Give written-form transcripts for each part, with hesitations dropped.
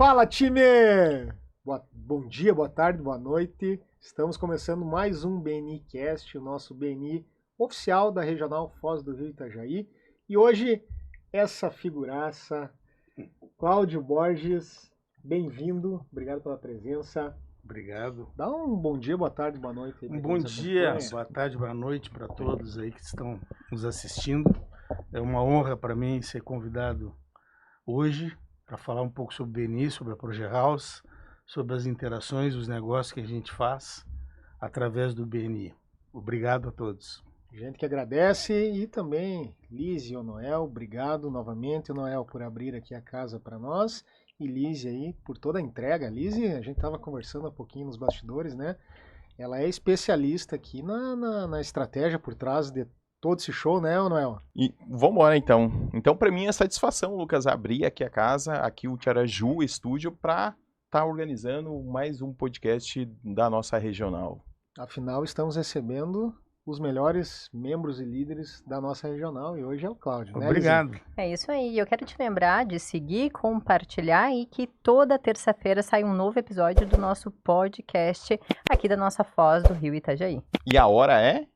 Fala, time! Bom dia, boa tarde, boa noite. Estamos começando mais um BNCast, o nosso BNI oficial da Regional Foz do Rio Itajaí. E hoje, essa figuraça, Cláudio Borges, bem-vindo, obrigado pela presença. Obrigado. Dá um bom dia, boa tarde, boa noite. Um bom dia, boa tarde, boa noite para todos aí que estão nos assistindo. É uma honra para mim ser convidado hoje para falar um pouco sobre o BNI, sobre a ProgeHouse, sobre as interações, os negócios que a gente faz através do BNI. Obrigado a todos. Gente que agradece e também Lise e o Noel, obrigado novamente, o Noel, por abrir aqui a casa para nós. E Lise aí, por toda a entrega. Lise, a gente estava conversando há pouquinho nos bastidores, né? Ela é especialista aqui na estratégia por trás de todo esse show, né, Noel? E vamos embora, então. Então, para mim, é satisfação, Lucas, abrir aqui a casa, aqui o Tiaraju Estúdio, para estar organizando mais um podcast da nossa regional. Afinal, estamos recebendo os melhores membros e líderes da nossa regional, e hoje é o Cláudio, né, Obrigado. Lise? É isso aí. Eu quero te lembrar de seguir, compartilhar e que toda terça-feira sai um novo episódio do nosso podcast aqui da nossa Foz do Rio Itajaí. E a hora é?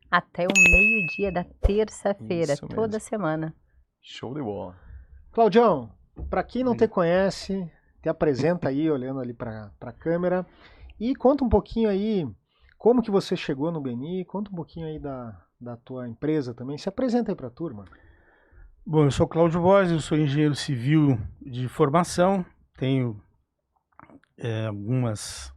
Até o meio-dia da terça-feira, Isso mesmo. toda semana. Show de bola. Claudião, para quem não te conhece, te apresenta aí, olhando ali para a câmera, e conta um pouquinho aí como que você chegou no BNI, conta um pouquinho aí da tua empresa também, se apresenta aí para a turma. Bom, eu sou Cláudio Borges, eu sou engenheiro civil de formação, tenho algumas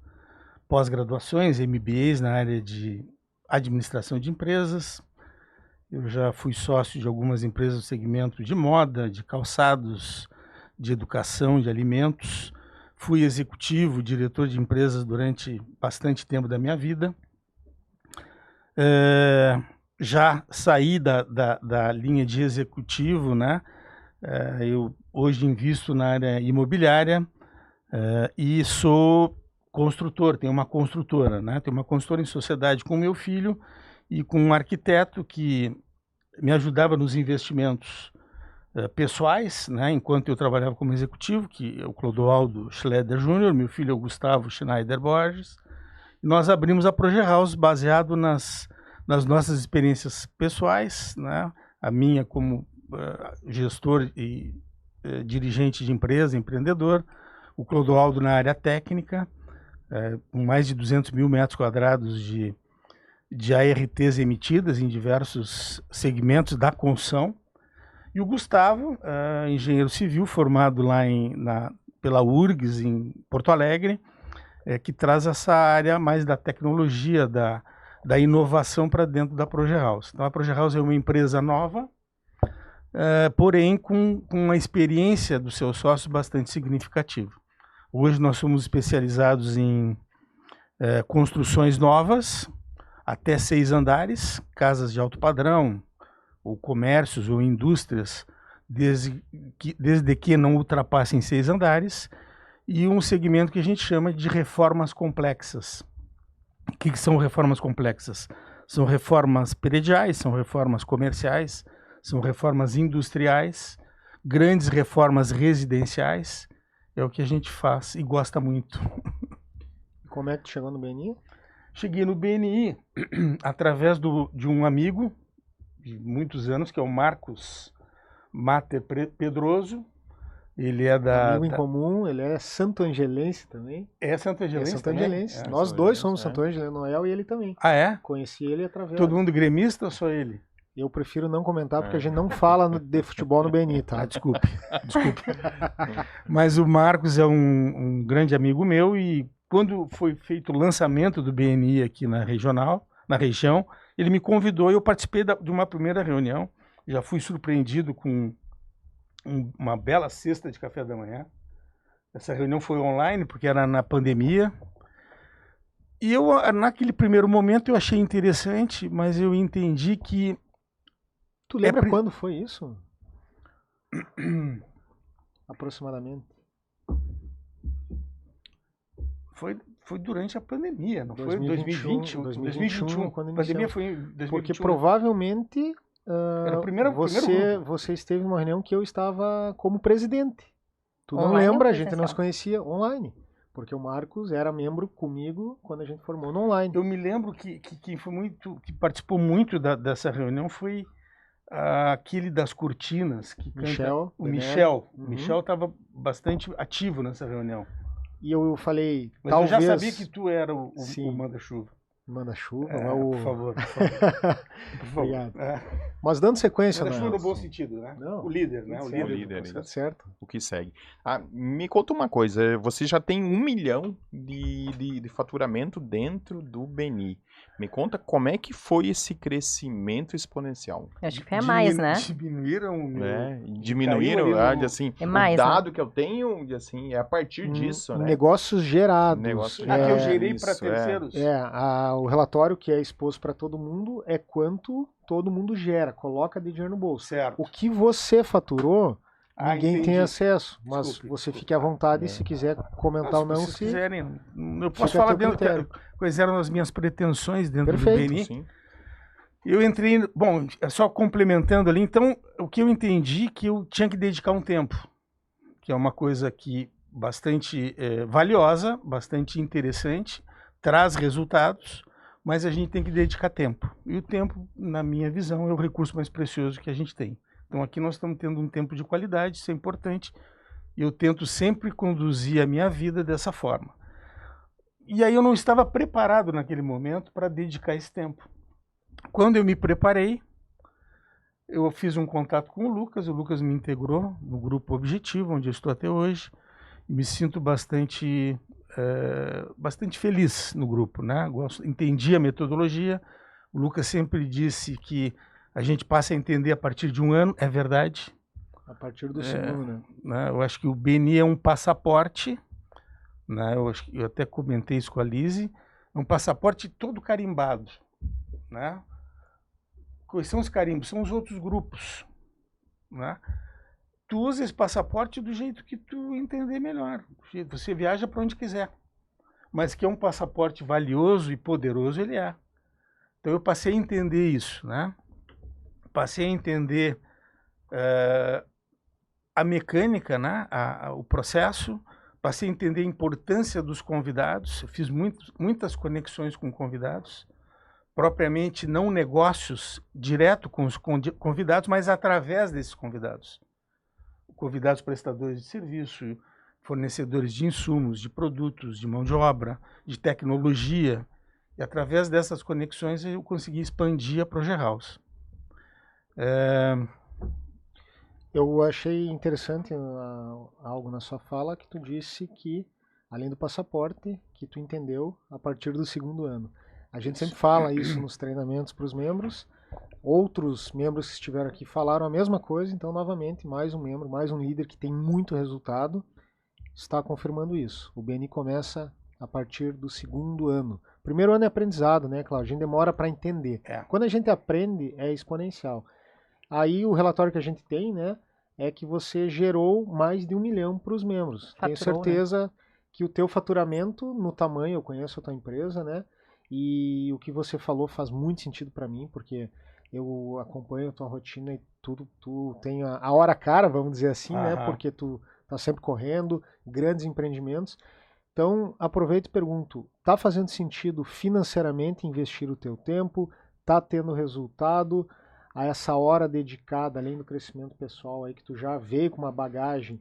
pós-graduações, MBAs na área de administração de empresas. Eu já fui sócio de algumas empresas do segmento de moda, de calçados, de educação, de alimentos. Fui executivo, diretor de empresas durante bastante tempo da minha vida. Já saí da linha de executivo, né? Eu hoje invisto na área imobiliária e sou construtor, tenho uma construtora, né? Tenho uma construtora em sociedade com meu filho e com um arquiteto que me ajudava nos investimentos pessoais, né? Enquanto eu trabalhava como executivo, que é o Clodoaldo Schleder Júnior, meu filho é o Gustavo Schneider Borges. E nós abrimos a ProgeHouse baseado nas nossas experiências pessoais, né? A minha como gestor e dirigente de empresa, empreendedor, o Clodoaldo na área técnica, com mais de 200 mil metros quadrados de ARTs emitidas em diversos segmentos da construção. E o Gustavo, engenheiro civil, formado lá pela URGS, em Porto Alegre, que traz essa área mais da tecnologia, da inovação para dentro da ProgeHouse. Então, a ProgeHouse é uma empresa nova, porém com uma experiência do seu sócio bastante significativa. Hoje nós somos especializados em construções novas, até 6 andares, casas de alto padrão, ou comércios ou indústrias, desde que não ultrapassem 6 andares, e um segmento que a gente chama de reformas complexas. O que são reformas complexas? São reformas prediais, são reformas comerciais, são reformas industriais, grandes reformas residenciais, é o que a gente faz e gosta muito. Como é que tu chegou no BNI? Cheguei no BNI através de um amigo de muitos anos, que é o Marcos Mater Pedroso. Ele é amigo em comum, ele é santo-angelense também. É santo-angelense? É santo-angelense. Também? Nós dois somos santo-angelense, Noel e ele também. Ah, é? Conheci ele através... Todo mundo gremista ou só ele? Eu prefiro não comentar, porque a gente não fala de futebol no BNI, tá? Desculpe. Mas o Marcos é um grande amigo meu e quando foi feito o lançamento do BNI aqui na região, ele me convidou e eu participei de uma primeira reunião. Já fui surpreendido com uma bela cesta de café da manhã. Essa reunião foi online, porque era na pandemia. E eu, naquele primeiro momento, eu achei interessante, mas eu entendi que... Tu lembra quando foi isso? Aproximadamente. Foi durante a pandemia, não 2021, foi? 2021, A quando pandemia iniciamos. foi em 2021. Porque provavelmente era o primeiro você esteve numa reunião que eu estava como presidente. Tu não Online ou lembra, a gente não presencial? se conhecia online. Porque o Marcos era membro comigo quando a gente formou no online. Eu me lembro que que participou muito dessa reunião foi aquele das cortinas que canta, Michel, o Benelli. Michel. Uhum. O Michel estava bastante ativo nessa reunião. E eu falei, Mas talvez... eu já sabia que tu era o Sim. manda-chuva. Manda-chuva, É, não é o... por favor. Por favor. Obrigado. É. Mas dando sequência, Manda-chuva né? no bom sentido, né? Não, O líder, né? tudo O certo. líder. O líder, do isso. Tá processo. certo. O que segue? Me conta uma coisa, você já tem 1 milhão de faturamento dentro do Beni. Me conta como é que foi esse crescimento exponencial. Eu acho que foi a mais, né? Diminuíram o meu... Né? Diminuíram, Caiu ali no- assim, É mais, o dado que eu tenho, assim, é a partir disso, né? Negócios gerados. Negócio que eu gerei isso, para terceiros. O relatório que é exposto para todo mundo é quanto todo mundo gera, coloca de dinheiro no bolso. Certo. O que você faturou, ninguém entendi. tem acesso, mas Desculpe, você desculpe. fique à vontade se quiser comentar ou não. Se vocês quiserem, eu posso fica a falar teu dentro critério. quais eram as minhas pretensões dentro Perfeito. do Beni. Sim. Eu entrei, bom, só complementando ali, então, o que eu entendi que eu tinha que dedicar um tempo, que é uma coisa que bastante valiosa, bastante interessante, traz resultados, mas a gente tem que dedicar tempo. E o tempo, na minha visão, é o recurso mais precioso que a gente tem. Então aqui nós estamos tendo um tempo de qualidade, isso é importante, e eu tento sempre conduzir a minha vida dessa forma. E aí eu não estava preparado naquele momento para dedicar esse tempo. Quando eu me preparei, eu fiz um contato com o Lucas me integrou no grupo Objetivo, onde eu estou até hoje, e me sinto bastante feliz no grupo, né? Entendi a metodologia, o Lucas sempre disse que a gente passa a entender a partir de 1 ano, é verdade. A partir do segundo, né? Eu acho que o Beni é um passaporte, né? Eu até comentei isso com a Lise, é um passaporte todo carimbado, né? Quais são os carimbos? São os outros grupos, né? Tu usa esse passaporte do jeito que tu entender melhor. Você viaja para onde quiser. Mas que é um passaporte valioso e poderoso, ele é. Então eu passei a entender isso, né? Passei a entender a mecânica, né? O processo. Passei a entender a importância dos convidados. Eu fiz muitas conexões com convidados. Propriamente não negócios direto com os convidados, mas através desses convidados. Convidados prestadores de serviço, fornecedores de insumos, de produtos, de mão de obra, de tecnologia. E através dessas conexões eu consegui expandir a Progerhouse. Eu achei interessante algo na sua fala que tu disse que, além do passaporte, que tu entendeu a partir do segundo ano. A gente sempre fala isso nos treinamentos para os membros. Outros membros que estiveram aqui falaram a mesma coisa, então, novamente, mais um membro, mais um líder que tem muito resultado está confirmando isso. O Beni começa a partir do segundo ano. Primeiro ano é aprendizado, né, Cláudio? A gente demora para entender. Quando a gente aprende, é exponencial. Aí o relatório que a gente tem, né, é que você gerou mais de 1 milhão para os membros. Tenho certeza que o teu faturamento, no tamanho, eu conheço a tua empresa, né, e o que você falou faz muito sentido para mim, porque eu acompanho a tua rotina e tudo, tu tem a hora cara, vamos dizer assim, né? Porque tu tá sempre correndo, grandes empreendimentos. Então, aproveito e pergunto, tá fazendo sentido financeiramente investir o teu tempo? Tá tendo resultado a essa hora dedicada, além do crescimento pessoal aí que tu já veio com uma bagagem?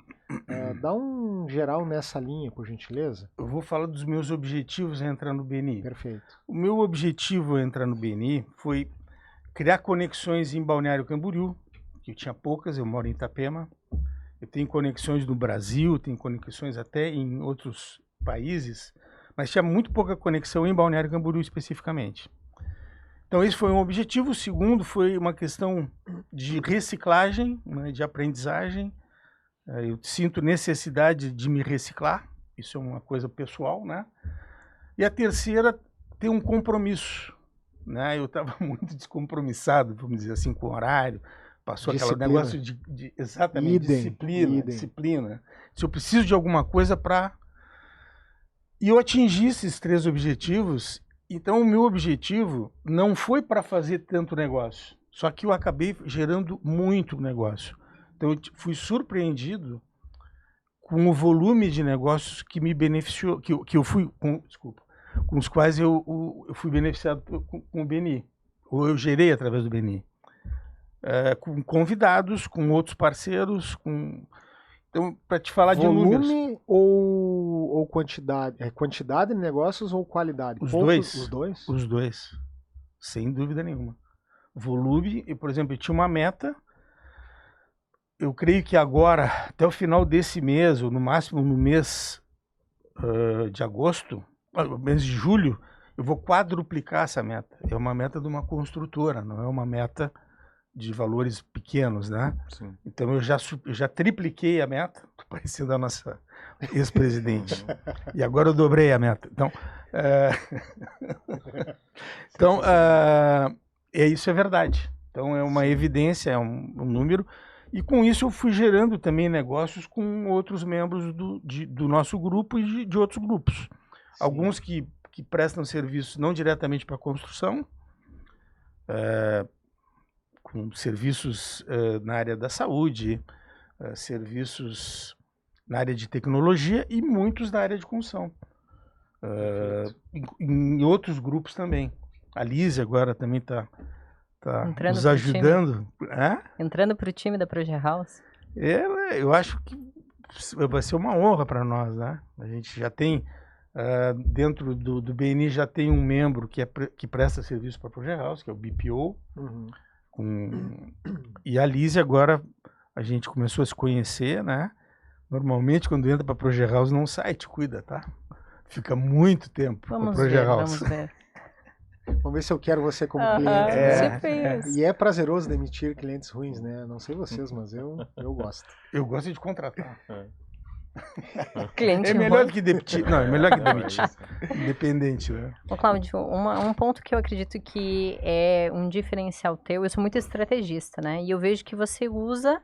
Dá um geral nessa linha, por gentileza. Eu vou falar dos meus objetivos a entrar no Beni. Perfeito. O meu objetivo a entrar no Beni foi criar conexões em Balneário Camboriú, que eu tinha poucas, eu moro em Itapema. Eu tenho conexões no Brasil, tenho conexões até em outros países, mas tinha muito pouca conexão em Balneário Camboriú especificamente. Então esse foi um objetivo. O segundo foi uma questão de reciclagem, né, de aprendizagem. Eu sinto necessidade de me reciclar, isso é uma coisa pessoal, né? E a terceira, ter um compromisso, né? Eu estava muito descompromissado, vamos dizer assim, com o horário. Passou aquele negócio de exatamente, disciplina. Se eu preciso de alguma coisa para... E eu atingi esses 3 objetivos, então o meu objetivo não foi para fazer tanto negócio, só que eu acabei gerando muito negócio. Então eu fui surpreendido com o volume de negócios que me beneficiou, que eu fui, com os quais eu fui beneficiado com o BNI, ou eu gerei através do BNI. Com convidados, com outros parceiros, então, para te falar de números. Volume ou quantidade? Quantidade de negócios ou qualidade? Os dois? Os dois, sem dúvida nenhuma. Volume, e por exemplo, eu tinha uma meta, eu creio que agora, até o final desse mês, ou no máximo no mês de agosto, no mês de julho, eu vou quadruplicar essa meta. É uma meta de uma construtora, não é uma meta de valores pequenos, né? Sim. Então eu já tripliquei a meta, tô parecendo a nossa ex-presidente. E agora eu dobrei a meta. Então, isso é verdade. Então é uma evidência, é um número. E com isso eu fui gerando também negócios com outros membros do nosso grupo e de outros grupos. Sim. Alguns que prestam serviço não diretamente para a construção, com serviços na área da saúde, serviços na área de tecnologia e muitos na área de construção. Em outros grupos também. A Lise agora também está nos ajudando. Entrando para o time da Project House. Eu acho que vai ser uma honra para nós, né? A gente já tem, dentro do BNI, já tem um membro que presta serviço para a Project House, que é o BPO. Uhum. E a Lise agora, a gente começou a se conhecer, né? Normalmente, quando entra para a Project House, não sai, te cuida, tá? Fica muito tempo com a Project House. Vamos ver se eu quero você como cliente. E é prazeroso demitir clientes ruins, né? Não sei vocês, mas eu gosto. Eu gosto de contratar. Cliente é melhor que demitir. Não, é melhor que demitir. Independente, né? Ô, Cláudio, um ponto que eu acredito que é um diferencial teu, eu sou muito estrategista, né? E eu vejo que você usa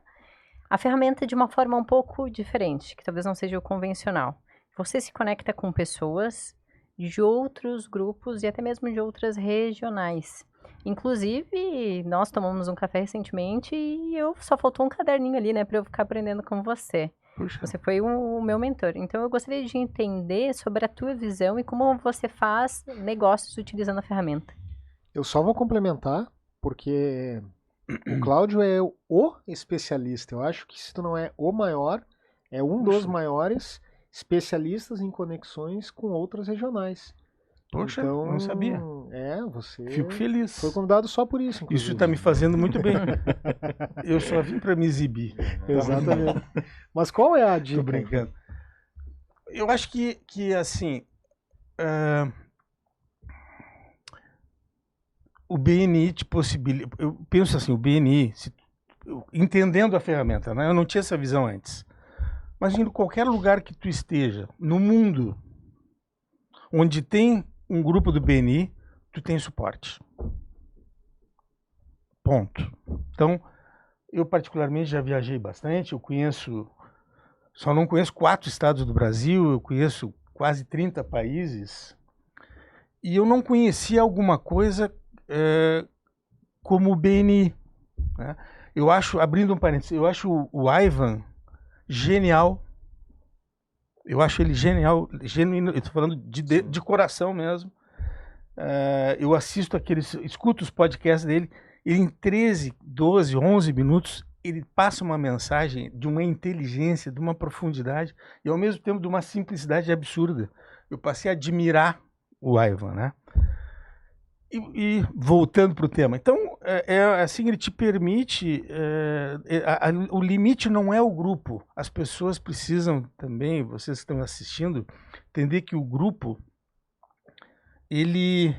a ferramenta de uma forma um pouco diferente, que talvez não seja o convencional. Você se conecta com pessoas de outros grupos e até mesmo de outras regionais. Inclusive, nós tomamos um café recentemente e só faltou um caderninho ali, né, para eu ficar aprendendo com você. Puxa. Você foi o meu mentor. Então, eu gostaria de entender sobre a tua visão e como você faz negócios utilizando a ferramenta. Eu só vou complementar, porque o Cláudio é o especialista. Eu acho que se tu não é o maior, é um dos maiores especialistas em conexões com outras regionais. Poxa, então, não sabia. Você Fico feliz. Foi convidado só por isso, inclusive. Isso está me fazendo muito bem. Eu só vim para me exibir. Exatamente. Mas qual é a dica? Tô brincando. Eu acho que assim, o BNI te possibilita... Eu penso assim, o BNI, entendendo a ferramenta, né? Eu não tinha essa visão antes. Imagina qualquer lugar que tu esteja, no mundo, onde tem um grupo do BNI, tu tem suporte. Ponto. Então, eu particularmente já viajei bastante, só não conheço 4 estados do Brasil, eu conheço quase 30 países, e eu não conhecia alguma coisa como o BNI. Né? Eu acho, abrindo um parênteses, eu acho o Ivan genial. Eu acho ele genial, genuíno, eu estou falando de coração mesmo. Eu escuto os podcasts dele, ele em 13, 12, 11 minutos, ele passa uma mensagem de uma inteligência, de uma profundidade e ao mesmo tempo de uma simplicidade absurda. Eu passei a admirar o Ivan, né? E voltando para o tema, então, assim, ele te permite, o limite não é o grupo, as pessoas precisam também, vocês que estão assistindo, entender que o grupo, ele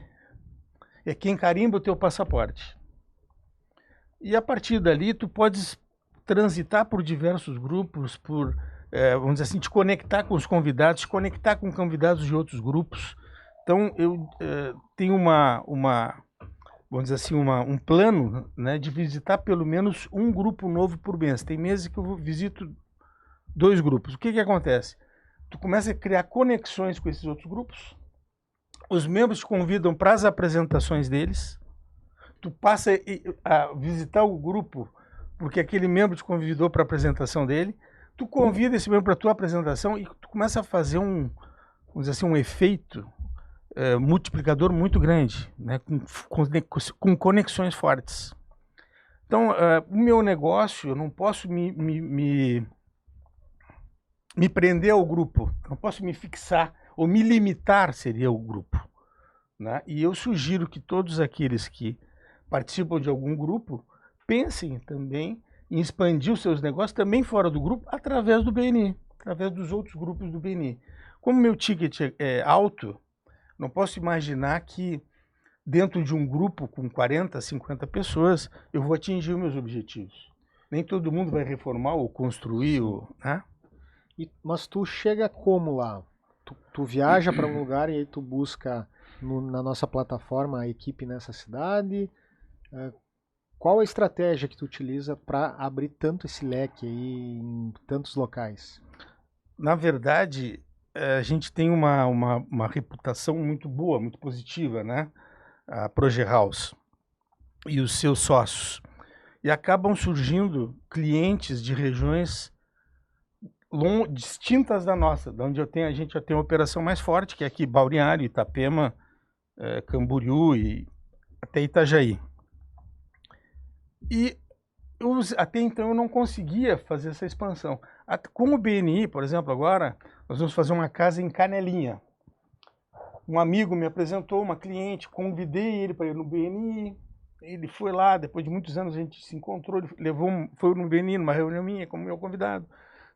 é quem carimba o teu passaporte. E a partir dali, tu podes transitar por diversos grupos, vamos dizer assim, te conectar com os convidados, te conectar com convidados de outros grupos. Então, eu tenho vamos dizer assim, um plano, né, de visitar pelo menos um grupo novo por mês. Tem meses que eu visito 2 grupos. O que acontece? Tu começa a criar conexões com esses outros grupos, os membros te convidam para as apresentações deles, tu passa a visitar o grupo porque aquele membro te convidou para a apresentação dele, tu convida esse membro para a tua apresentação e tu começa a fazer vamos dizer assim, um efeito multiplicador muito grande, né? Com conexões fortes. Então, o meu negócio, eu não posso me prender ao grupo, não posso me fixar, ou me limitar seria o grupo, né? E eu sugiro que todos aqueles que participam de algum grupo pensem também em expandir os seus negócios também fora do grupo, através do BNI, através dos outros grupos do BNI. Como meu ticket é alto, não posso imaginar que dentro de um grupo com 40, 50 pessoas, eu vou atingir os meus objetivos. Nem todo mundo vai reformar ou construir, né? Mas tu chega como lá? Tu viaja para um lugar e aí tu busca na nossa plataforma a equipe nessa cidade. Qual a estratégia que tu utiliza para abrir tanto esse leque aí em tantos locais? Na verdade, a gente tem uma reputação muito boa, muito positiva, né? A Progerhouse e os seus sócios. E acabam surgindo clientes de regiões distintas da nossa, de onde a gente já tem uma operação mais forte, que é aqui Balneário, Itapema, Camboriú e até Itajaí. E até então eu não conseguia fazer essa expansão. Com o BNI, por exemplo, agora nós vamos fazer uma casa em Canelinha. Um amigo me apresentou uma cliente, convidei ele para ir no BNI, ele foi lá, depois de muitos anos a gente se encontrou, ele foi no BNI, numa reunião minha, como meu convidado.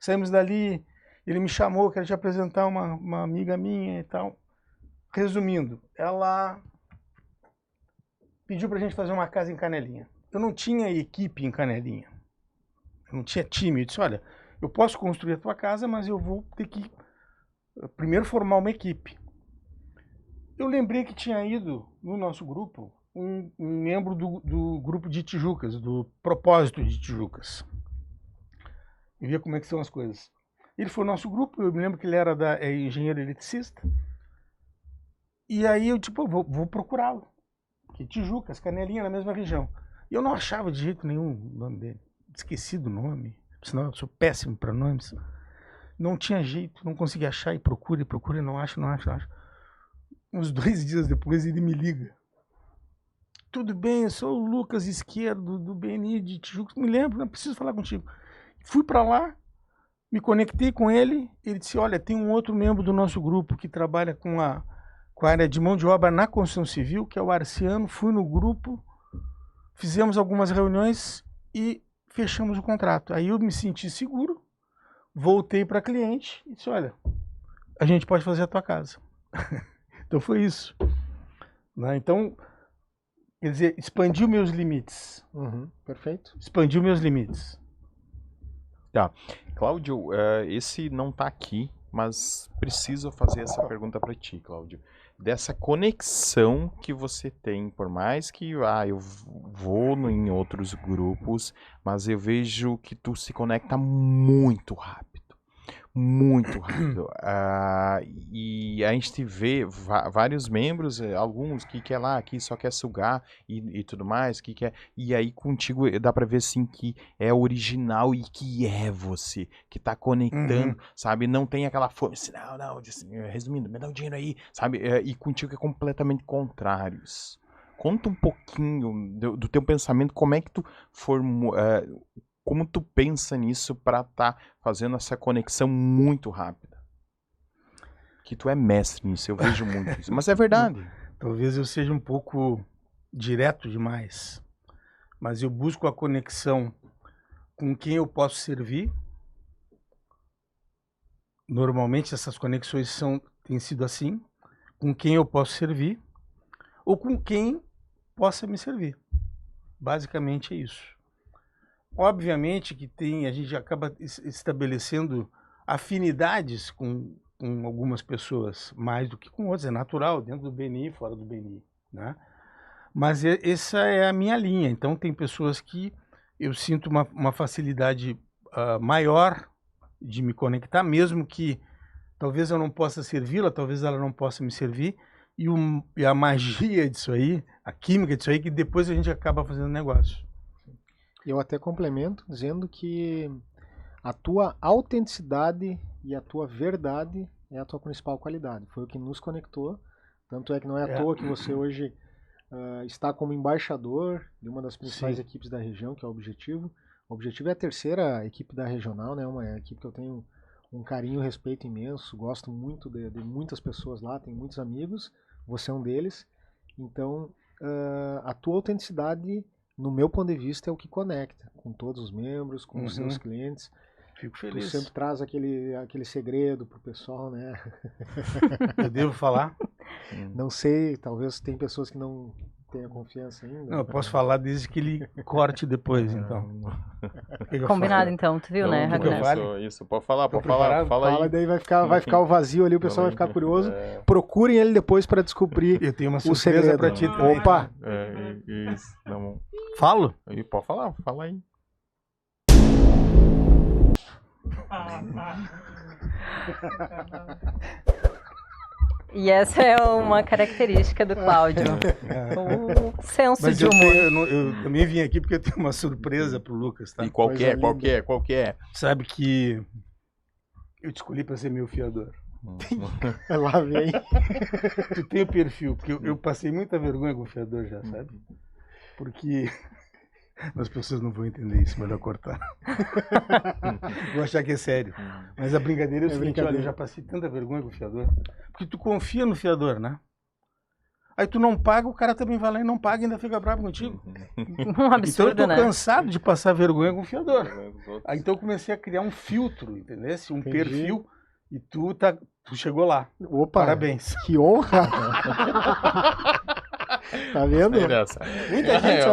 Saímos dali, ele me chamou, quero te apresentar uma amiga minha e tal. Resumindo, ela pediu para a gente fazer uma casa em Canelinha. Eu não tinha equipe em Canelinha, eu não tinha time. Eu disse, olha, eu posso construir a tua casa, mas eu vou ter que primeiro formar uma equipe. Eu lembrei que tinha ido no nosso grupo um membro do grupo de Tijucas, do Propósito de Tijucas. E via como é que são as coisas. Ele foi no nosso grupo, eu me lembro que ele era engenheiro eletricista. E aí eu, vou procurá-lo. Que Tijucas, Canelinha, na mesma região. E eu não achava de jeito nenhum o nome dele. Esqueci do nome, senão eu sou péssimo para nomes. Não tinha jeito, não conseguia achar, e procura, não acho. Uns 2 dias depois ele me liga. Tudo bem, eu sou o Lucas Esquerdo, do BNI de Tijucas, me lembro, não preciso falar contigo. Fui para lá, me conectei com ele, ele disse, olha, tem um outro membro do nosso grupo que trabalha com a área de mão de obra na construção civil, que é o Arciano. Fui no grupo, fizemos algumas reuniões e fechamos o contrato. Aí eu me senti seguro, voltei para a cliente e disse, olha, a gente pode fazer a tua casa. Então foi isso. Né? Então, quer dizer, expandiu meus limites. Perfeito. Expandiu meus limites. Tá. Cláudio, esse não está aqui, mas preciso fazer essa pergunta para ti, Cláudio. Dessa conexão que você tem, por mais que eu vou em outros grupos, mas eu vejo que tu se conecta muito rápido. Muito rápido. E a gente vê vários membros, alguns que quer lá, que só quer sugar e tudo mais, que quer. E aí contigo dá pra ver assim que é original e que é você, que tá conectando, sabe? Não tem aquela fome, assim, não, assim, resumindo, me dá um dinheiro aí, sabe? E contigo é completamente contrários. Conta um pouquinho do teu pensamento, como é que tu formou. Como tu pensa nisso para estar fazendo essa conexão muito rápida? Que tu é mestre nisso, eu vejo muito isso. Mas é verdade. Talvez eu seja um pouco direto demais, mas eu busco a conexão com quem eu posso servir. Normalmente essas conexões têm sido assim, com quem eu posso servir ou com quem possa me servir. Basicamente é isso. Obviamente que a gente acaba estabelecendo afinidades com algumas pessoas, mais do que com outras, é natural, dentro do BNI e fora do BNI, né? Mas essa é a minha linha, então tem pessoas que eu sinto uma facilidade maior de me conectar, mesmo que talvez eu não possa servi-la, talvez ela não possa me servir, e a magia disso aí, a química disso aí, que depois a gente acaba fazendo negócio. Eu até complemento dizendo que a tua autenticidade e a tua verdade é a tua principal qualidade. Foi o que nos conectou. Tanto é que não é à toa que você hoje está como embaixador de uma das principais equipes da região, que é o Objetivo. O Objetivo é a terceira equipe da regional, né? Uma equipe que eu tenho um carinho e respeito imenso. Gosto muito de muitas pessoas lá, tenho muitos amigos. Você é um deles. Então, a tua autenticidade, no meu ponto de vista, é o que conecta com todos os membros, com os seus clientes. Fico feliz. Tu sempre traz aquele segredo pro pessoal, né? Eu devo falar? Não sei, talvez tem pessoas que não tenham confiança ainda. Não, eu posso falar desde que ele corte depois, então. Combinado, então, tu viu, né, Ragnar? Isso, pode falar, Fala, daí vai ficar o vazio ali, o pessoal vai ficar curioso. Procurem ele depois para descobrir eu tenho uma o segredo. Pra ti também. Opa! Isso, não. Falo? Pode falar, fala aí. E essa é uma característica do Cláudio. O senso de humor. Eu também vim aqui porque eu tenho uma surpresa pro Lucas, tá? E qual que é? Sabe que eu te escolhi para ser meu fiador. Lá vem. Tu tem o perfil, porque eu passei muita vergonha com o fiador já, sabe? Porque as pessoas não vão entender isso, melhor cortar. Vou achar que é sério. Mas a brincadeira é o seguinte, olha, eu já passei tanta vergonha com o fiador. Porque tu confia no fiador, né? Aí tu não paga, o cara também vai lá e não paga e ainda fica bravo contigo. Um absurdo, então eu tô né? cansado de passar vergonha com o fiador. Aí então eu comecei a criar um filtro, entendeu? Um perfil. E tu chegou lá. Opa! Parabéns. Que honra! Tá vendo? Muita gente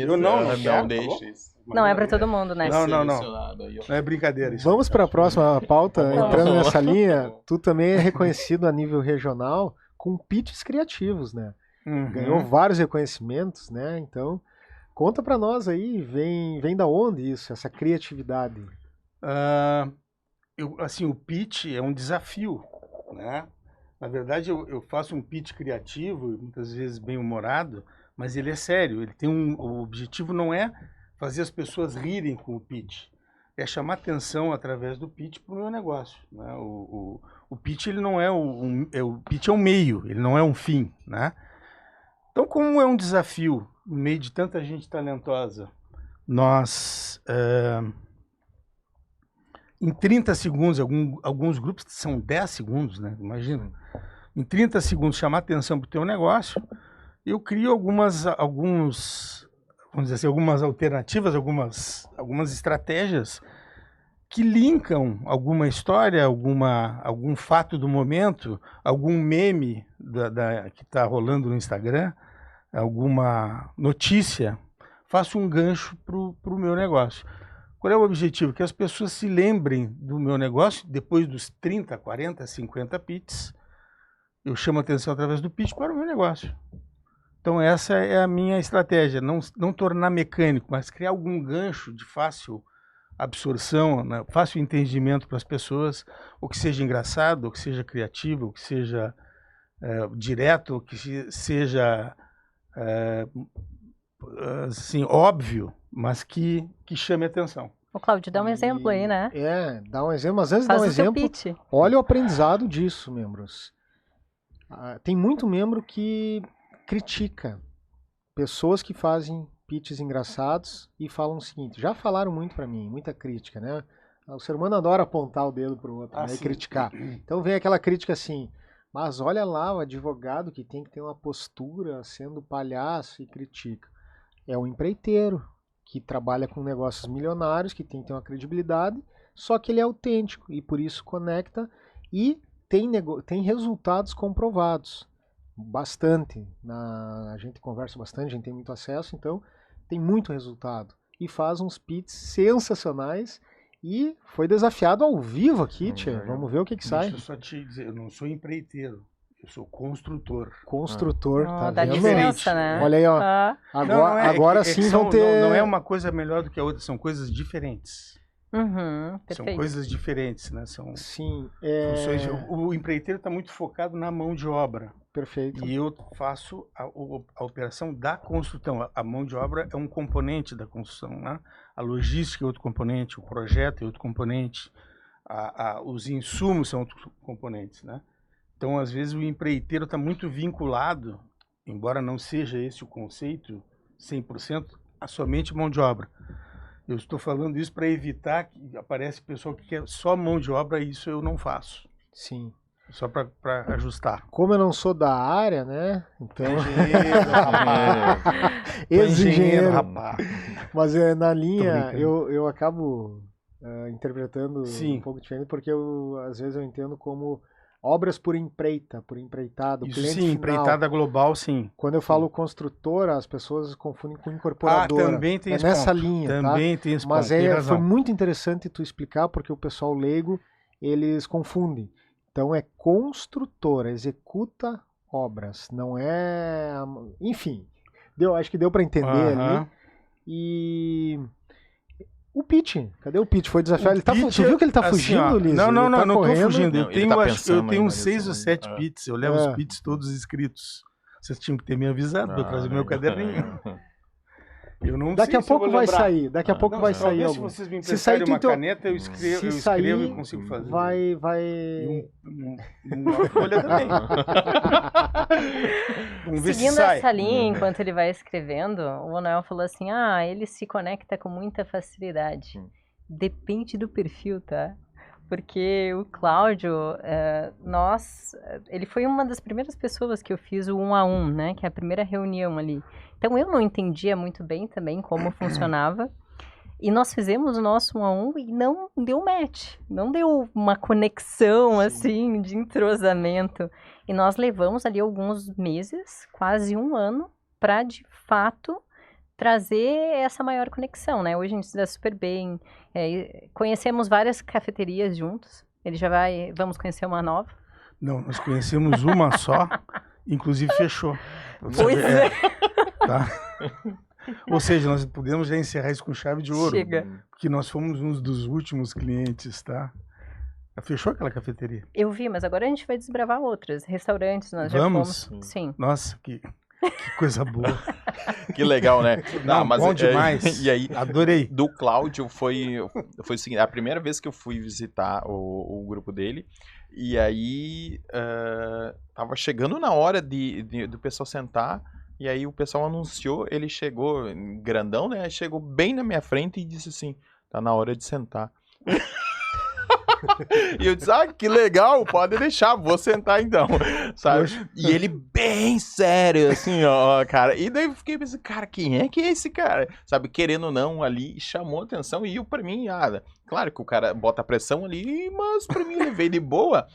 eu não deixa isso. Não é pra todo mundo, né? Não. Não é brincadeira isso. Vamos para a próxima pauta. Entrando nessa linha, tu também é reconhecido a nível regional com pitches criativos, né? Ganhou vários reconhecimentos, né? Então, conta para nós aí, vem da onde isso, essa criatividade? O pitch é um desafio, né? Na verdade, eu faço um pitch criativo, muitas vezes bem-humorado, mas ele é sério. Ele tem o objetivo não é fazer as pessoas rirem com o pitch, é chamar atenção através do pitch para o meu negócio, né? O pitch ele não é o pitch é um meio, ele não é um fim, né? Então, como é um desafio no meio de tanta gente talentosa, nós em 30 segundos, alguns grupos são 10 segundos, né? Imagina. Em 30 segundos chamar atenção para o teu negócio, eu crio algumas alternativas, algumas estratégias que linkam alguma história, algum fato do momento, algum meme que está rolando no Instagram, alguma notícia, faço um gancho para o meu negócio. Qual é o objetivo? Que as pessoas se lembrem do meu negócio depois dos 30, 40, 50 pitches. Eu chamo a atenção através do pitch para o meu negócio. Então essa é a minha estratégia, não tornar mecânico, mas criar algum gancho de fácil absorção, né, fácil entendimento para as pessoas, ou que seja engraçado, ou que seja criativo, ou que seja direto, ou que seja assim, óbvio, mas que chame atenção. Ô, Cláudio, dá um exemplo aí, né? Dá um exemplo, mas antes de Faz dar um o seu exemplo, pitch. olha o aprendizado disso, membros. Tem muito membro que critica pessoas que fazem pitches engraçados e falam o seguinte, já falaram muito pra mim, muita crítica, né? O ser humano adora apontar o dedo pro outro, né, e criticar. Então vem aquela crítica assim, mas olha lá o advogado que tem que ter uma postura sendo palhaço e critica. É um empreiteiro que trabalha com negócios milionários, que tem que ter uma credibilidade, só que ele é autêntico e por isso conecta e tem resultados comprovados. Bastante. A gente conversa bastante, a gente tem muito acesso, então tem muito resultado. E faz uns pitches sensacionais e foi desafiado ao vivo aqui, tia. Vamos ver o que sai. Deixa eu só te dizer, eu não sou empreiteiro, eu sou construtor. Construtor, tá dá vendo? diferença, né? Olha aí, ó. Agora sim vão ter... Não é uma coisa melhor do que a outra, são coisas diferentes. Perfeito. São coisas diferentes, né? São Sim. funções. O empreiteiro está muito focado na mão de obra. Perfeito. E eu faço a operação da construção. A mão de obra é um componente da construção, né? a logística é outro componente, o projeto é outro componente, os insumos são outros componentes, né? Então, às vezes, o empreiteiro está muito vinculado, embora não seja esse o conceito 100%, a somente mão de obra. Eu estou falando isso para evitar que aparece pessoal que quer só mão de obra, e isso eu não faço. Sim. Só para ajustar. Como eu não sou da área, né? Então. Ex-engenheiro, rapaz. Mas na linha eu acabo interpretando Sim. um pouco diferente, porque às vezes eu entendo como obras por empreitado, Isso cliente sim, final. empreitada global, sim. Quando eu falo construtora, as pessoas confundem com incorporadora. Também tem esse nessa ponto. linha, Também tá? tem esse Mas ponto. Tem foi razão. muito interessante tu explicar, porque o pessoal leigo, eles confundem. Então é construtora, executa obras, não é... Enfim, acho que deu para entender ali. E... O Pitch, cadê o Pitch? Foi desafiado. Tu viu que ele tá fugindo, Liz? Não, tá não tô fugindo. Não, eu tenho uns 6 nisso, ou 7 pits. Eu levo os pits todos escritos. Vocês tinham que ter me avisado para eu trazer meu caderninho. Eu não daqui sei a pouco vai sair. Daqui a pouco vai sair algum. Se vocês me emprestarem uma caneta, eu escrevo e consigo fazer. Vai... Uma folha também. Vamos ver Seguindo se sai. essa linha, enquanto ele vai escrevendo, o Manuel falou assim, ele se conecta com muita facilidade. Depende do perfil, tá? Porque o Cláudio, ele foi uma das primeiras pessoas que eu fiz o 1 a 1, né? Que é a primeira reunião ali. Então eu não entendia muito bem também como funcionava. E nós fizemos o nosso 1 a 1 e não deu match. Não deu uma conexão, assim, de entrosamento. E nós levamos ali alguns meses, quase 1 ano, para de fato trazer essa maior conexão, né? Hoje a gente se dá super bem. Conhecemos várias cafeterias juntos. Vamos conhecer uma nova. Não, nós conhecemos uma só, inclusive fechou. Pois é. Tá? Ou seja, nós podemos já encerrar isso com chave de ouro. Chega. Porque nós fomos um dos últimos clientes, tá? Fechou aquela cafeteria. Eu vi, mas agora a gente vai desbravar outras. Restaurantes, nós Vamos? já fomos. Sim. Nossa, que coisa boa. Que legal, né? Não, mas bom demais. E aí, adorei. Do Cláudio foi o seguinte, a primeira vez que eu fui visitar o grupo dele, e aí tava chegando na hora do pessoal sentar, e aí o pessoal anunciou, ele chegou grandão, né? Chegou bem na minha frente e disse assim, tá na hora de sentar. E eu disse, que legal, pode deixar, vou sentar então, sabe? E ele bem sério, assim, ó, cara. E daí eu fiquei pensando, cara, quem é esse cara? Sabe, querendo ou não, ali, chamou atenção e eu, pra mim, claro que o cara bota pressão ali, mas pra mim ele veio de boa.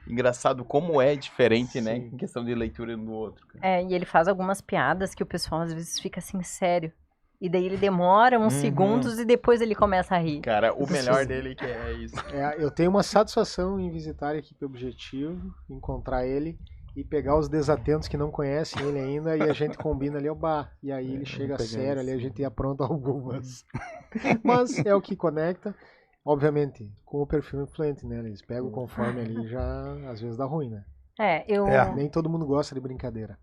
Engraçado como é diferente, né, em questão de leitura um do outro. E ele faz algumas piadas que o pessoal às vezes fica assim, sério. E daí ele demora uns segundos e depois ele começa a rir. Cara, o melhor dele que é isso. Eu tenho uma satisfação em visitar a equipe Objetivo, encontrar ele e pegar os desatentos que não conhecem ele ainda e a gente combina ali, e aí ele chega sério, ali a gente apronta algumas. Mas é o que conecta, obviamente, com o perfil influente, né? Eles pegam conforme ali já, às vezes dá ruim, né? Nem todo mundo gosta de brincadeira.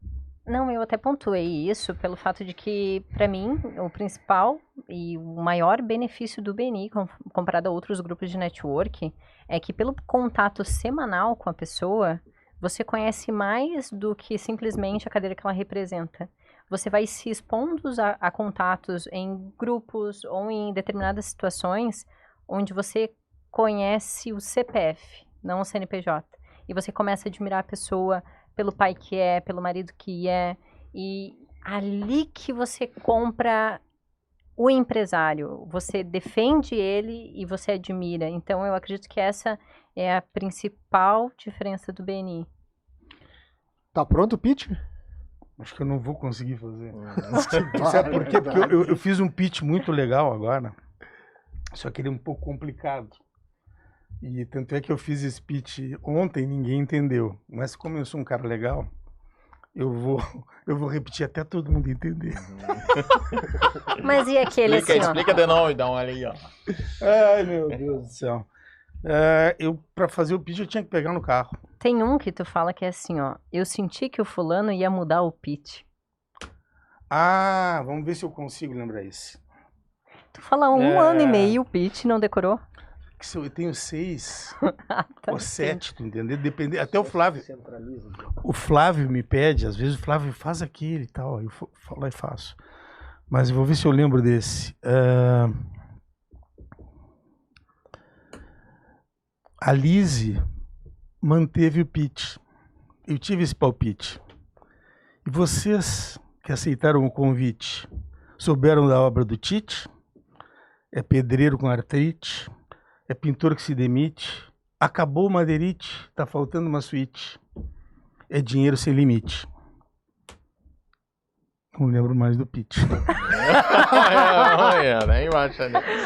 Não, eu até pontuei isso pelo fato de que, para mim, o principal e o maior benefício do BNI, comparado a outros grupos de network, é que pelo contato semanal com a pessoa, você conhece mais do que simplesmente a cadeira que ela representa. Você vai se expondo a contatos em grupos ou em determinadas situações onde você conhece o CPF, não o CNPJ. E você começa a admirar a pessoa pelo pai que é, pelo marido que é, e ali que você compra o empresário, você defende ele e você admira. Então eu acredito que essa é a principal diferença do BNI. Tá pronto o pitch? Acho que eu não vou conseguir fazer. Sabe por quê? Porque eu fiz um pitch muito legal agora, só que ele é um pouco complicado. E tanto é que eu fiz esse pitch ontem e ninguém entendeu. Mas como eu sou um cara legal, eu vou repetir até todo mundo entender. Mas e aquele Explica de novo, então, olha aí, ó. Ai, meu Deus do céu. Pra fazer o pitch eu tinha que pegar no carro. Tem um que tu fala que é assim, ó. Eu senti que o fulano ia mudar o pitch. Vamos ver se eu consigo lembrar esse. Tu fala um ano e meio, o pitch, não decorou? Eu tenho 6 Tá, ou 7, tu entendeu? Depende, até o Centraliza. Flávio me pede, às vezes o Flávio faz aquele e tal, eu falo lá e faço. Mas eu vou ver se eu lembro desse. A Lise manteve o pitch. Eu tive esse palpite. E vocês que aceitaram o convite, souberam da obra do Tite? É pedreiro com artrite, é pintor que se demite, acabou o madeirite, tá faltando uma suíte, é dinheiro sem limite. Não lembro mais do pitch.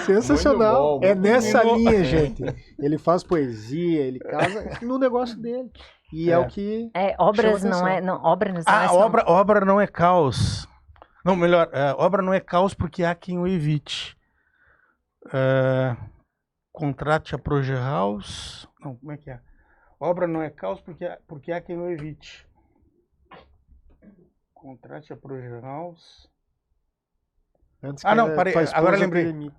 Sensacional. Muito bom, é muito nessa bom. linha, gente. Ele faz poesia, ele casa no negócio dele. E é o que... Obras Chama não é... atenção. Não, obras não Ah, é só- obra não é caos. Não, melhor, obra não é caos porque há quem o evite. Contrate a Progerhaus. Não, como é que é? Obra não é caos porque há quem o evite. Contrate a Progerhaus. Antes Ah, não, que parei, tua esposa agora te lembrei. demite.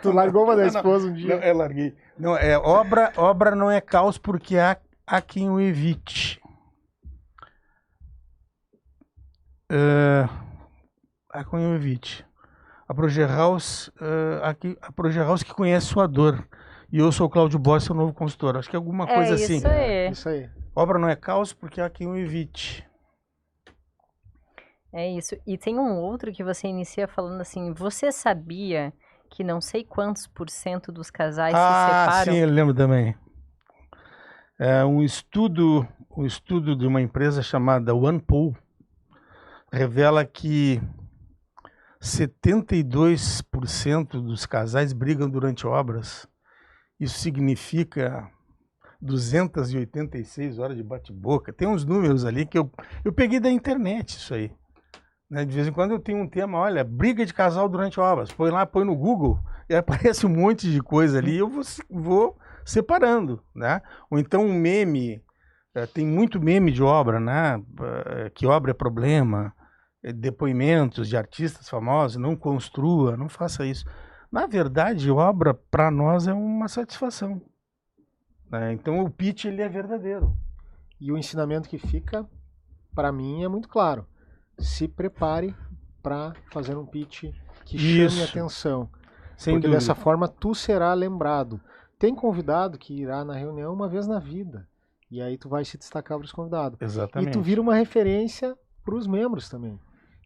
Tu largou uma da Não, esposa um dia. Não, larguei. Não, obra não é caos porque há quem o evite. Há quem o evite. A Progerhaus, a Progerhaus que conhece sua dor. E eu sou o Cláudio Boss, seu novo consultor. Acho que é alguma coisa assim. isso aí. Isso aí. Obra não é caos porque há quem o evite. É isso. E tem um outro que você inicia falando assim, você sabia que não sei quantos % dos casais se separam? Sim, eu lembro também. Um estudo de uma empresa chamada OnePool revela que 72% dos casais brigam durante obras. Isso significa 286 horas de bate-boca. Tem uns números ali que eu peguei da internet isso aí. Né? De vez em quando eu tenho um tema, olha, briga de casal durante obras. Põe no Google e aparece um monte de coisa ali e eu vou separando, né? Ou então um meme, tem muito meme de obra, né? Que obra é problema, depoimentos de artistas famosos, não construa, não faça isso. Na verdade, obra para nós é uma satisfação. Né? Então o pitch ele é verdadeiro. E o ensinamento que fica, para mim, é muito claro. Se prepare para fazer um pitch que chame Isso. atenção. Sem Porque dúvida. dessa forma tu será lembrado. Tem convidado que irá na reunião uma vez na vida. E aí tu vai se destacar para os convidados. Exatamente. E tu vira uma referência para os membros também.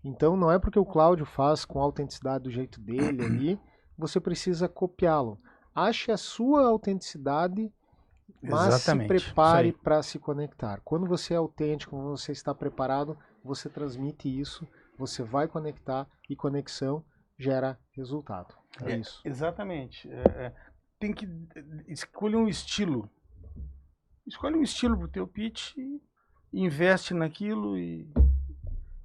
Então não é porque o Cláudio faz com autenticidade do jeito dele ali, você precisa copiá-lo. Ache a sua autenticidade, mas Exatamente. se prepare Isso aí. para se conectar. Quando você é autêntico, quando você está preparado, você transmite isso, você vai conectar e conexão gera resultado. É isso. Exatamente. Tem que escolher um estilo. Escolhe um estilo pro teu pitch e investe naquilo e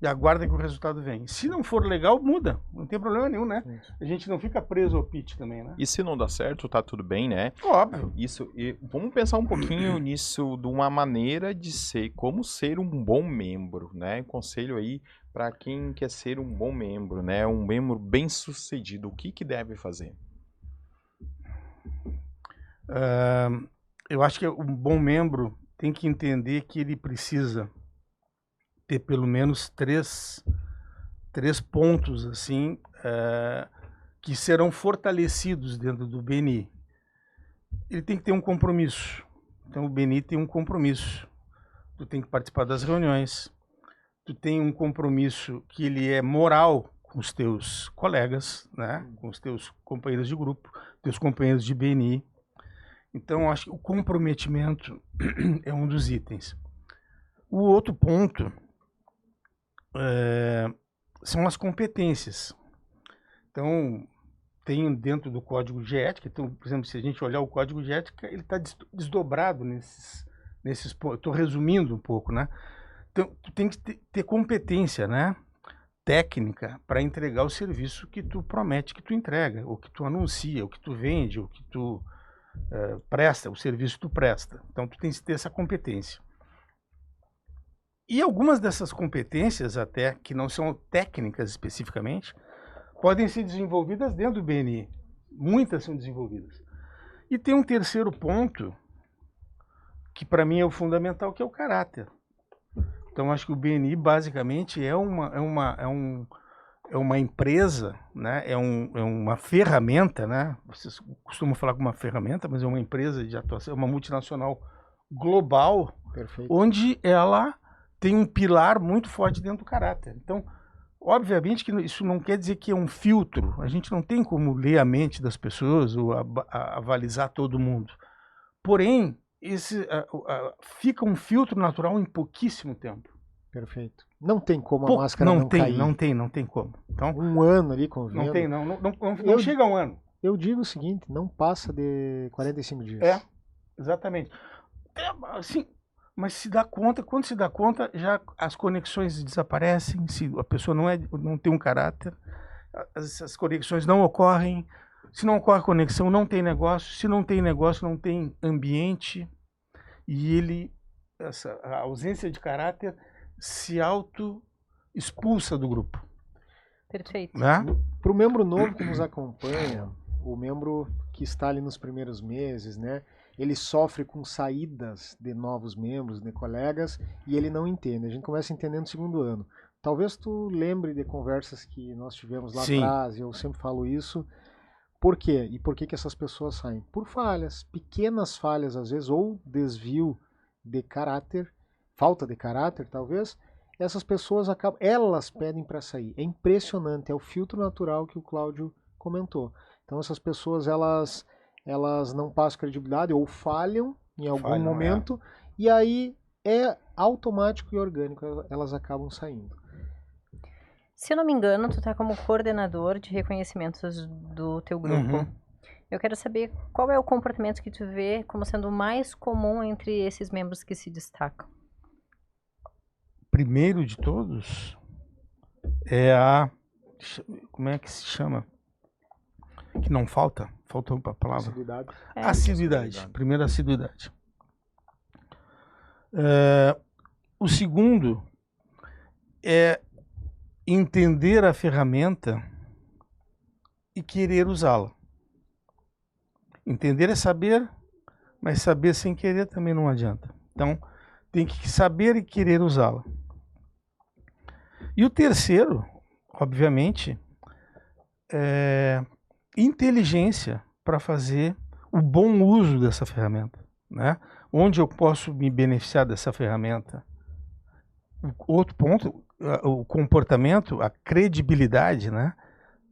aguarda que o resultado vem. Se não for legal, muda. Não tem problema nenhum, né? Isso. A gente não fica preso ao pitch também, né? E se não dá certo, tá tudo bem, né? Óbvio. Isso, e vamos pensar um pouquinho nisso, de uma maneira de ser, como ser um bom membro, né? Conselho aí para quem quer ser um bom membro, né? Um membro bem sucedido, o que deve fazer? Eu acho que um bom membro tem que entender que ele precisa ter pelo menos três pontos assim que serão fortalecidos dentro do BNI. Ele tem que ter um compromisso. Então o BNI tem um compromisso. Tu tem que participar das reuniões. Tu tem um compromisso que ele é moral com os teus colegas, né? Com os teus companheiros de grupo, teus companheiros de BNI. Então acho que o comprometimento é um dos itens. O outro ponto são as competências. Então, tem dentro do código de ética, então, por exemplo, se a gente olhar o código de ética, ele está desdobrado nesses pontos. Estou resumindo um pouco, né? Então, tu tem que ter competência, né? Técnica para entregar o serviço que tu promete que tu entrega, ou que tu anuncia, ou que tu vende, ou que tu presta, o serviço que tu presta. Então, tu tem que ter essa competência. E algumas dessas competências, até que não são técnicas especificamente, podem ser desenvolvidas dentro do BNI. Muitas são desenvolvidas. E tem um terceiro ponto, que para mim é o fundamental, que é o caráter. Então, acho que o BNI, basicamente, é uma empresa, né? É uma ferramenta, né? Vocês costumam falar com uma ferramenta, mas é uma empresa de atuação, uma multinacional global, Perfeito. onde ela tem um pilar muito forte dentro do caráter. Então, obviamente que isso não quer dizer que é um filtro. A gente não tem como ler a mente das pessoas ou avalizar todo mundo. Porém, fica um filtro natural em pouquíssimo tempo. Perfeito. Não tem como a máscara não cair. Não tem como. Então, Um ano ali convivendo. não tem, não chega a um ano. Eu digo o seguinte, não passa de 45 dias. É, exatamente. Assim, mas quando se dá conta, já as conexões desaparecem, se a pessoa não tem um caráter, essas conexões não ocorrem. Se não ocorre conexão, não tem negócio. Se não tem negócio, não tem ambiente. E a ausência de caráter se auto-expulsa do grupo. Perfeito. Né? Para o membro novo que nos acompanha, o membro que está ali nos primeiros meses, né? Ele sofre com saídas de novos membros, de colegas, e ele não entende. A gente começa a entender no segundo ano. Talvez tu lembre de conversas que nós tivemos lá Sim. atrás, e eu sempre falo isso. Por quê? E por que essas pessoas saem? Por falhas, pequenas falhas às vezes, ou desvio de caráter, falta de caráter talvez, essas pessoas elas pedem para sair. É impressionante, é o filtro natural que o Cláudio comentou. Então essas pessoas, elas não passam credibilidade ou falham em algum momento, e aí é automático e orgânico, elas acabam saindo. Se eu não me engano, tu tá como coordenador de reconhecimentos do teu grupo. Uhum. Eu quero saber qual é o comportamento que tu vê como sendo o mais comum entre esses membros que se destacam. Primeiro de todos é como é que se chama? Que não faltou a palavra. Assiduidade. Assiduidade. Primeiro, assiduidade. O segundo é entender a ferramenta e querer usá-la. Entender é saber, mas saber sem querer também não adianta. Então, tem que saber e querer usá-la. E o terceiro, obviamente, é inteligência para fazer o bom uso dessa ferramenta, né? Onde eu posso me beneficiar dessa ferramenta. Outro ponto, o comportamento, a credibilidade, né?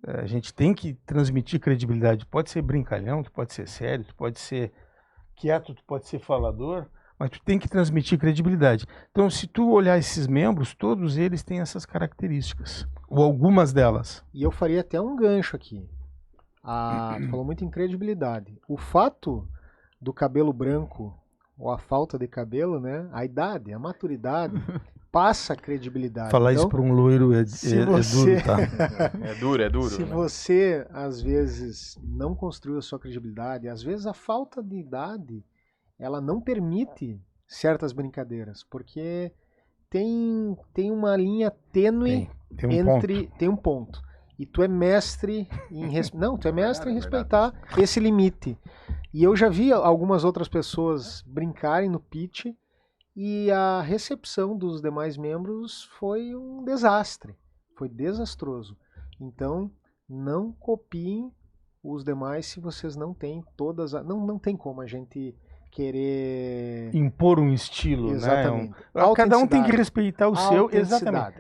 A gente tem que transmitir credibilidade. Pode ser brincalhão, tu pode ser sério, tu pode ser quieto, tu pode ser falador, mas tu tem que transmitir credibilidade. Então, se tu olhar esses membros, todos eles têm essas características, ou algumas delas. E eu faria até um gancho aqui. Tu falou muito em credibilidade. O fato do cabelo branco, ou a falta de cabelo, né? A idade, a maturidade, passa a credibilidade. Falar então, isso para um loiro é duro, tá? É duro. Se né? você, às vezes, não construiu a sua credibilidade, às vezes a falta de idade, ela não permite certas brincadeiras, porque tem uma linha tênue tem um ponto. E tu é mestre em respeitar esse limite. E eu já vi algumas outras pessoas brincarem no pitch e a recepção dos demais membros foi um desastre. Foi desastroso. Então, não copiem os demais se vocês não têm todas... Não tem como a gente querer... impor um estilo, exatamente. né? Cada um tem que respeitar o seu. Exatamente.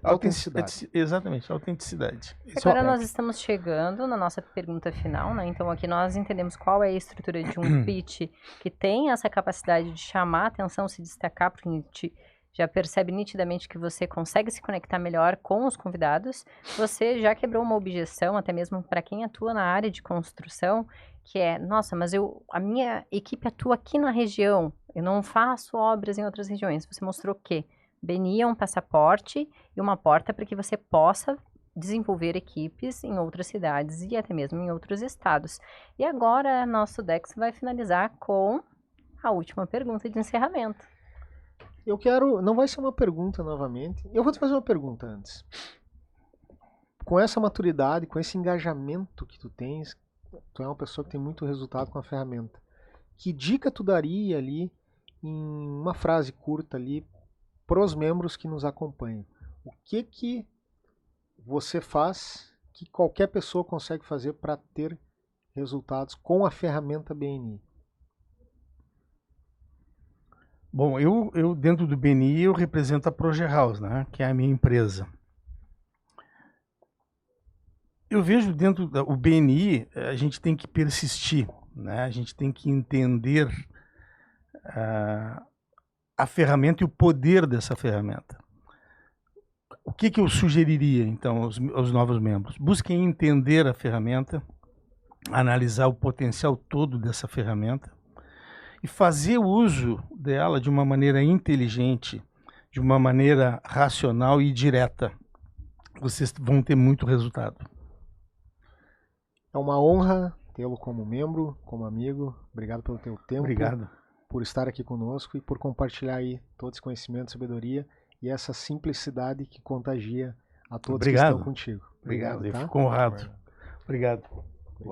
Exatamente, autenticidade. Agora nós estamos chegando na nossa pergunta final, né? Então aqui nós entendemos qual é a estrutura de um pitch que tem essa capacidade de chamar a atenção, se destacar, porque a gente já percebe nitidamente que você consegue se conectar melhor com os convidados. Você já quebrou uma objeção, até mesmo para quem atua na área de construção, que é, nossa, mas a minha equipe atua aqui na região, eu não faço obras em outras regiões. Você mostrou que BNI é um passaporte e uma porta para que você possa desenvolver equipes em outras cidades e até mesmo em outros estados. E agora, nosso Dex vai finalizar com a última pergunta de encerramento. Não vai ser uma pergunta novamente, eu vou te fazer uma pergunta antes. com essa maturidade, com esse engajamento que tu tens, tu é uma pessoa que tem muito resultado com a ferramenta. Que dica tu daria ali, em uma frase curta ali, para os membros que nos acompanham? O que você faz que qualquer pessoa consegue fazer para ter resultados com a ferramenta BNI? Bom, eu dentro do BNI eu represento a Progehouse, né, que é a minha empresa. Eu vejo dentro do BNI, a gente tem que persistir, né? A gente tem que entender a ferramenta e o poder dessa ferramenta. O que eu sugeriria, então, aos novos membros? Busquem entender a ferramenta, analisar o potencial todo dessa ferramenta e fazer uso dela de uma maneira inteligente, de uma maneira racional e direta. Vocês vão ter muito resultado. É uma honra tê-lo como membro, como amigo. Obrigado pelo teu tempo. Obrigado. Por estar aqui conosco e por compartilhar aí todo esse conhecimento, sabedoria e essa simplicidade que contagia a todos que estão contigo. Obrigado. Eu tá? fico honrado. Obrigado.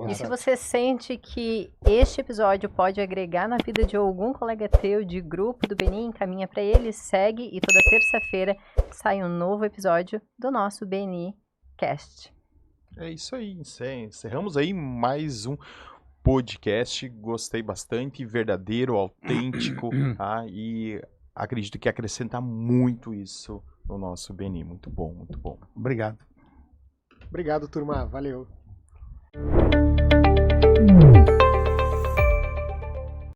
E se você sente que este episódio pode agregar na vida de algum colega teu de grupo do BNI, encaminha para ele, segue e toda terça-feira sai um novo episódio do nosso BNI Cast. É isso aí, encerramos aí mais um podcast, gostei bastante, verdadeiro, autêntico, tá? E acredito que acrescenta muito isso no nosso BNI, muito bom, muito bom. Obrigado. Obrigado, turma, valeu.